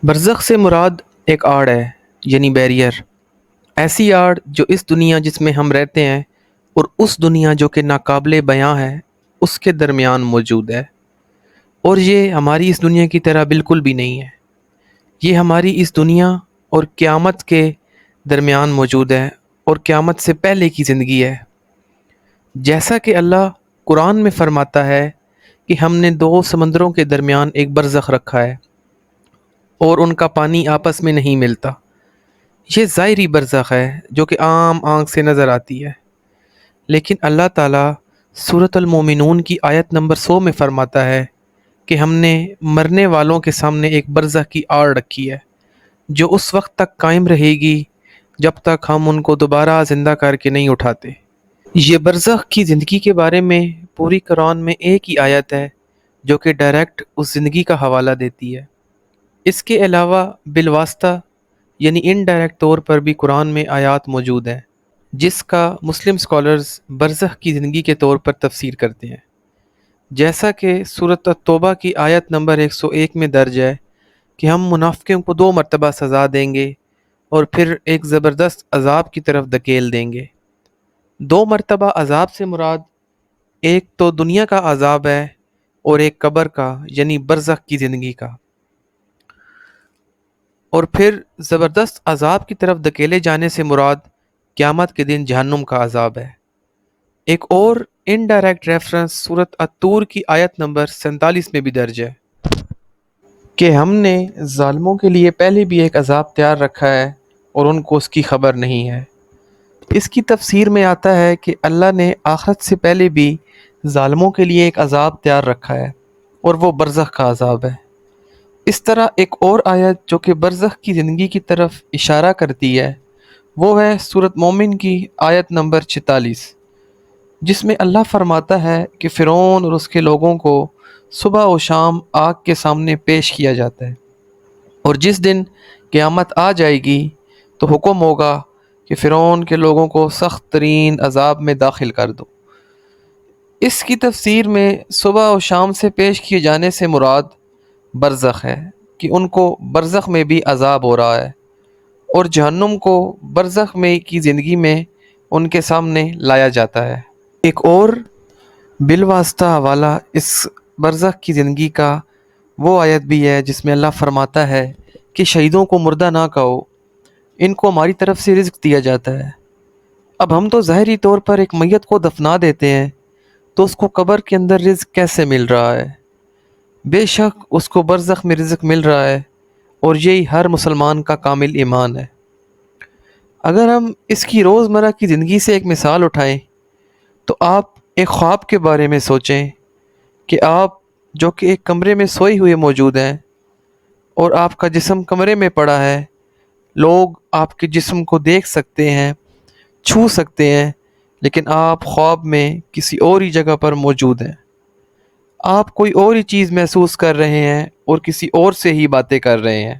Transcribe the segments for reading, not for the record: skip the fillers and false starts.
برزخ سے مراد ایک آڑ ہے، یعنی بیریئر۔ ایسی آڑ جو اس دنیا جس میں ہم رہتے ہیں اور اس دنیا جو کہ ناقابل بیاں ہے اس کے درمیان موجود ہے، اور یہ ہماری اس دنیا کی طرح بالکل بھی نہیں ہے۔ یہ ہماری اس دنیا اور قیامت کے درمیان موجود ہے، اور قیامت سے پہلے کی زندگی ہے۔ جیسا کہ اللہ قرآن میں فرماتا ہے کہ ہم نے دو سمندروں کے درمیان ایک برزخ رکھا ہے اور ان کا پانی آپس میں نہیں ملتا۔ یہ ظاہری برزخ ہے جو کہ عام آنکھ سے نظر آتی ہے، لیکن اللہ تعالیٰ سورۃ المومنون کی آیت نمبر 100 میں فرماتا ہے کہ ہم نے مرنے والوں کے سامنے ایک برزخ کی آڑ رکھی ہے جو اس وقت تک قائم رہے گی جب تک ہم ان کو دوبارہ زندہ کر کے نہیں اٹھاتے۔ یہ برزخ کی زندگی کے بارے میں پوری قرآن میں ایک ہی آیت ہے جو کہ ڈائریکٹ اس زندگی کا حوالہ دیتی ہے۔ اس کے علاوہ بالواسطہ یعنی انڈائریکٹ طور پر بھی قرآن میں آیات موجود ہیں جس کا مسلم اسکالرز برزخ کی زندگی کے طور پر تفسیر کرتے ہیں، جیسا کہ سورۃ التوبہ کی آیت نمبر 101 میں درج ہے کہ ہم منافقوں کو 2 مرتبہ سزا دیں گے اور پھر ایک زبردست عذاب کی طرف دھکیل دیں گے۔ 2 مرتبہ عذاب سے مراد ایک تو دنیا کا عذاب ہے اور ایک قبر کا یعنی برزخ کی زندگی کا، اور پھر زبردست عذاب کی طرف دھکیلے جانے سے مراد قیامت کے دن جہنم کا عذاب ہے۔ ایک اور انڈائریکٹ ریفرنس سورۃ الطور کی آیت نمبر 47 میں بھی درج ہے کہ ہم نے ظالموں کے لیے پہلے بھی ایک عذاب تیار رکھا ہے اور ان کو اس کی خبر نہیں ہے۔ اس کی تفسیر میں آتا ہے کہ اللہ نے آخرت سے پہلے بھی ظالموں کے لیے ایک عذاب تیار رکھا ہے اور وہ برزخ کا عذاب ہے۔ اس طرح ایک اور آیت جو کہ برزخ کی زندگی کی طرف اشارہ کرتی ہے وہ ہے سورۃ مومن کی آیت نمبر 46، جس میں اللہ فرماتا ہے کہ فرعون اور اس کے لوگوں کو صبح و شام آگ کے سامنے پیش کیا جاتا ہے، اور جس دن قیامت آ جائے گی تو حکم ہوگا کہ فرعون کے لوگوں کو سخت ترین عذاب میں داخل کر دو۔ اس کی تفسیر میں صبح و شام سے پیش کیے جانے سے مراد برزخ ہے کہ ان کو برزخ میں بھی عذاب ہو رہا ہے، اور جہنم کو برزخ میں کی زندگی میں ان کے سامنے لایا جاتا ہے۔ ایک اور بالواسطہ حوالہ اس برزخ کی زندگی کا وہ آیت بھی ہے جس میں اللہ فرماتا ہے کہ شہیدوں کو مردہ نہ کہو، ان کو ہماری طرف سے رزق دیا جاتا ہے۔ اب ہم تو ظاہری طور پر ایک میت کو دفنا دیتے ہیں تو اس کو قبر کے اندر رزق کیسے مل رہا ہے؟ بے شک اس کو برزخ میں رزق مل رہا ہے، اور یہی ہر مسلمان کا کامل ایمان ہے۔ اگر ہم اس کی روزمرہ کی زندگی سے ایک مثال اٹھائیں تو آپ ایک خواب کے بارے میں سوچیں کہ آپ جو کہ ایک کمرے میں سوئے ہوئے موجود ہیں اور آپ کا جسم کمرے میں پڑا ہے، لوگ آپ کے جسم کو دیکھ سکتے ہیں، چھو سکتے ہیں، لیکن آپ خواب میں کسی اور ہی جگہ پر موجود ہیں۔ آپ کوئی اور ہی چیز محسوس کر رہے ہیں اور کسی اور سے ہی باتیں کر رہے ہیں،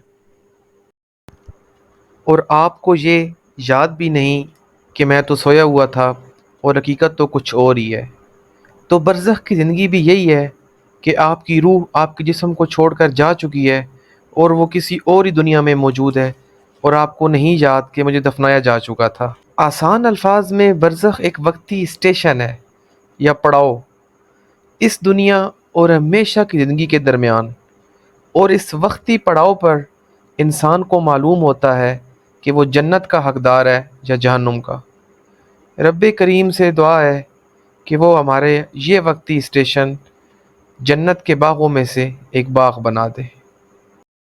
اور آپ کو یہ یاد بھی نہیں کہ میں تو سویا ہوا تھا اور حقیقت تو کچھ اور ہی ہے۔ تو برزخ کی زندگی بھی یہی ہے کہ آپ کی روح آپ کے جسم کو چھوڑ کر جا چکی ہے اور وہ کسی اور ہی دنیا میں موجود ہے، اور آپ کو نہیں یاد کہ مجھے دفنایا جا چکا تھا۔ آسان الفاظ میں برزخ ایک وقتی اسٹیشن ہے یا پڑاؤ اس دنیا اور ہمیشہ کی زندگی کے درمیان، اور اس وقتی پڑاؤ پر انسان کو معلوم ہوتا ہے کہ وہ جنت کا حقدار ہے یا جہنم کا۔ رب کریم سے دعا ہے کہ وہ ہمارے یہ وقتی اسٹیشن جنت کے باغوں میں سے ایک باغ بنا دے۔